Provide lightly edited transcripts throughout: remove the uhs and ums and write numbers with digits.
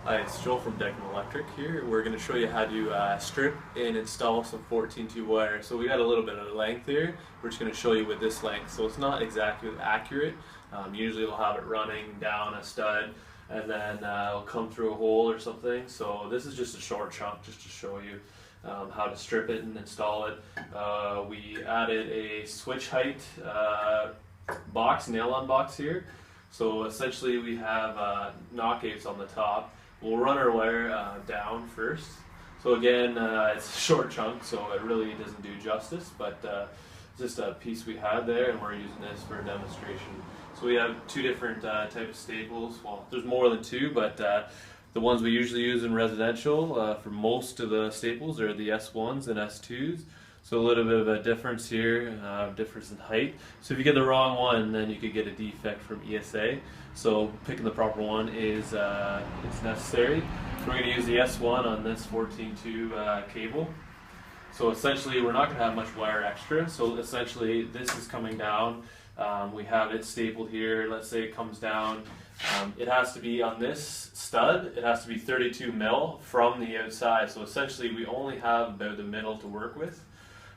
Hi, it's Joel from Dijkema Electric here. We're going to show you how to strip and install some 14-2 wire. So we got a little bit of length here. We're just going to show you with this length. So it's not exactly accurate. Usually we'll have it running down a stud and then it'll come through a hole or something. So this is just a short chunk just to show you how to strip it and install it. We added a switch height box, nail-on box here. So essentially we have knockouts on the top. We'll run our wire down first. So again, it's a short chunk, so it really doesn't do justice, but just a piece we had there, and we're using this for a demonstration. So we have two different types of staples. Well, there's more than two, but the ones we usually use in residential for most of the staples are the S1s and S2s. So a little bit of a difference here, difference in height. So if you get the wrong one, then you could get a defect from ESA. So picking the proper one is necessary. So we're going to use the S1 on this 14-2 cable. So essentially we're not going to have much wire extra. So essentially this is coming down. We have it stapled here. Let's say it comes down. It has to be on this stud. It has to be 32 mil from the outside. So essentially we only have about the middle to work with.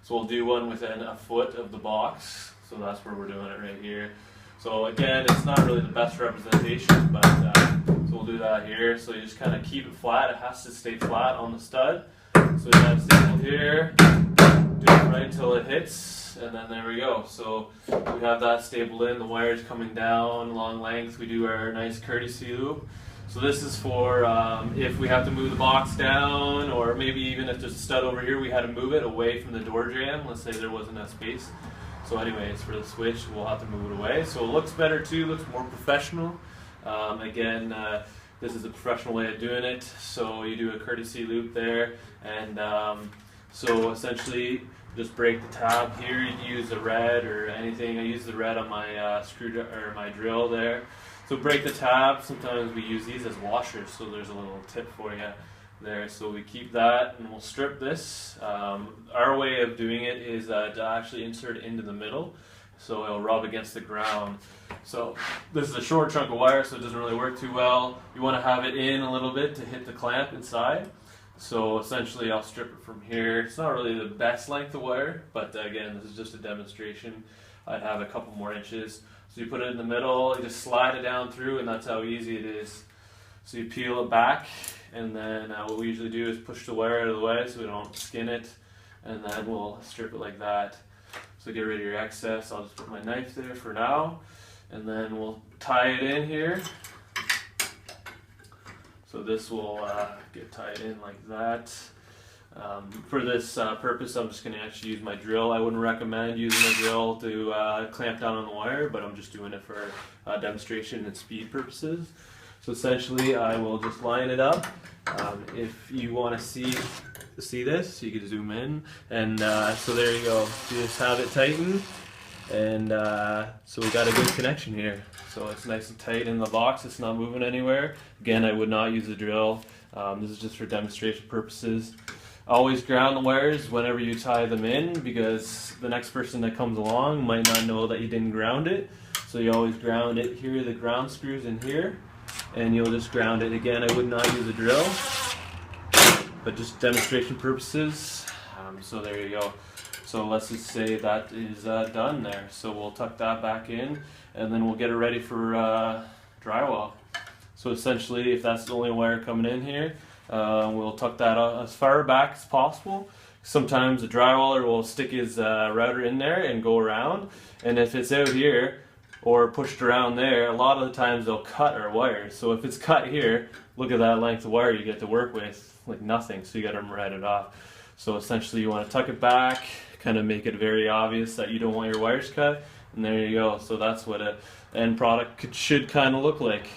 So we'll do one within a foot of the box. So that's where we're doing it right here. So again, it's not really the best representation, but so we'll do that here. So you just kind of keep it flat. It has to stay flat on the stud. So you have stapled here, do it right until it hits, and then there we go. So we have that stapled in. The wire's coming down, long length. We do our nice courtesy loop. So this is for if we have to move the box down, or maybe even if there's a stud over here, we had to move it away from the door jamb. Let's say there wasn't enough space. So anyways, for the switch, we'll have to move it away. So it looks better too, looks more professional. Again, this is a professional way of doing it. So you do a courtesy loop there, and so essentially just break the tab here. You can use the red or anything. I use the red on my screwdriver or my drill there. So break the tab. Sometimes we use these as washers, so there's a little tip for you there. So we keep that and we'll strip this. Our way of doing it is to actually insert it into the middle, so it'll rub against the ground. So this is a short chunk of wire, so it doesn't really work too well. You want to have it in a little bit to hit the clamp inside. So essentially I'll strip it from here. It's not really the best length of wire, but again, this is just a demonstration. I'd have a couple more inches. So you put it in the middle, you just slide it down through, and that's how easy it is. So you peel it back, and then what we usually do is push the wire out of the way so we don't skin it, and then we'll strip it like that. So get rid of your excess. I'll just put my knife there for now, and then we'll tie it in here. So this will get tied in like that. For this purpose, I'm just going to actually use my drill. I wouldn't recommend using a drill to clamp down on the wire, but I'm just doing it for demonstration and speed purposes. So essentially, I will just line it up. If you want to see this, you can zoom in, and so there you go. You just have it tightened, and so we got a good connection here. So it's nice and tight in the box. It's not moving anywhere. Again, I would not use a drill. This is just for demonstration purposes. Always ground the wires whenever you tie them in, because the next person that comes along might not know that you didn't ground it. So you always ground it here, the ground screws in here, and you'll just ground it. Again, I would not use a drill, but just demonstration purposes. So there you go. So let's just say that is done there. So we'll tuck that back in, and then we'll get it ready for drywall. So essentially, if that's the only wire coming in here, we'll tuck that as far back as possible. Sometimes the drywaller will stick his router in there and go around, and if it's out here or pushed around there, a lot of the times they'll cut our wires. So if it's cut here, look at that length of wire you get to work with, like nothing, so you got to rat it off. So essentially you want to tuck it back, kind of make it very obvious that you don't want your wires cut, and there you go. So that's what an end product should kind of look like.